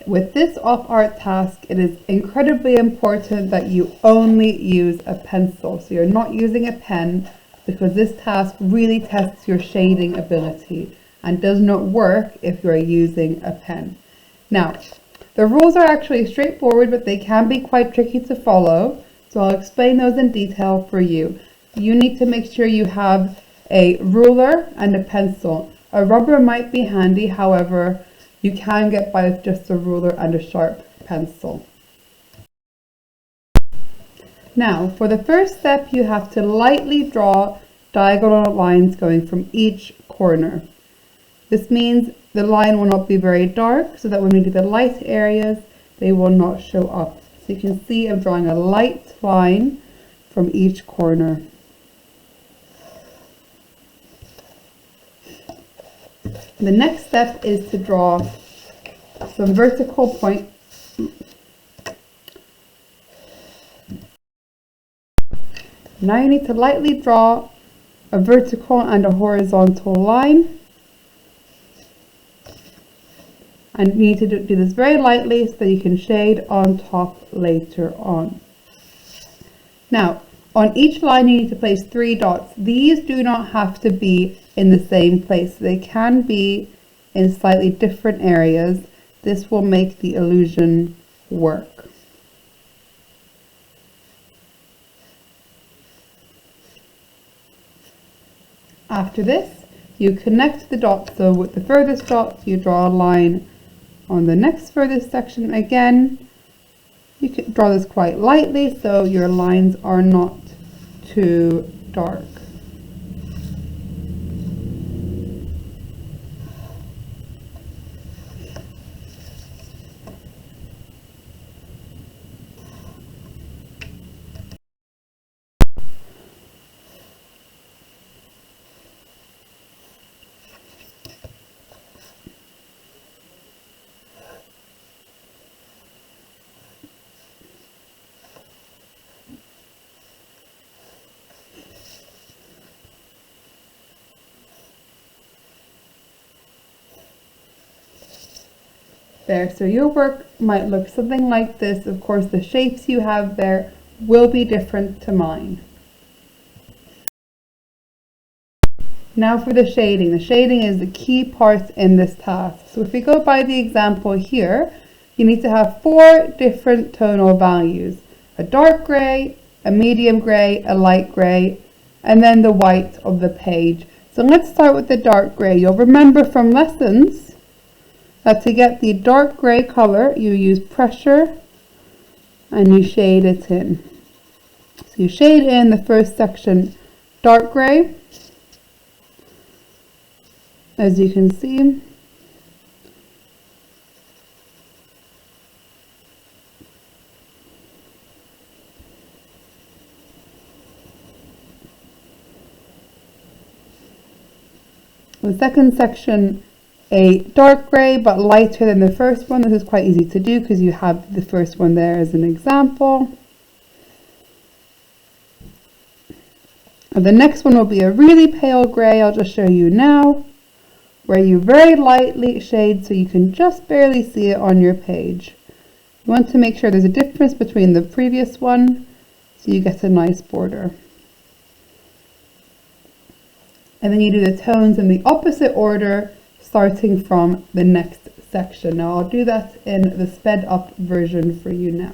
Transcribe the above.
with this op art task, it is incredibly important that you only use a pencil. So you're not using a pen, because this task really tests your shading ability and does not work if you're using a pen. Now, the rules are actually straightforward, but they can be quite tricky to follow. So I'll explain those in detail for you. You need to make sure you have a ruler and a pencil. A rubber might be handy, however, you can get by with just a ruler and a sharp pencil. Now, for the first step, you have to lightly draw diagonal lines going from each corner. This means the line will not be very dark, so that when we do the light areas, they will not show up. So you can see I'm drawing a light line from each corner. The next step is to draw some vertical points. Now you need to lightly draw a vertical and a horizontal line. And you need to do this very lightly so that you can shade on top later on. Now, on each line you need to place 3 dots. These do not have to be in the same place. They can be in slightly different areas. This will make the illusion work. After this, you connect the dots. So with the furthest dots, you draw a line on the next furthest section. Again, you can draw this quite lightly so your lines are not too dark. There, so your work might look something like this. Of course, the shapes you have there will be different to mine. Now for the shading. The shading is the key part in this task. So if we go by the example here, you need to have 4 different tonal values. A dark grey, a medium grey, a light grey, and then the white of the page. So let's start with the dark grey. You'll remember from lessons that to get the dark grey color, you use pressure and you shade it in. So you shade in the first section dark grey, as you can see. The second section, a dark grey but lighter than the first one. This is quite easy to do because you have the first one there as an example. And the next one will be a really pale grey. I'll just show you now, where you very lightly shade so you can just barely see it on your page. You want to make sure there's a difference between the previous one so you get a nice border. And then you do the tones in the opposite order, starting from the next section. Now I'll do that in the sped up version for you now.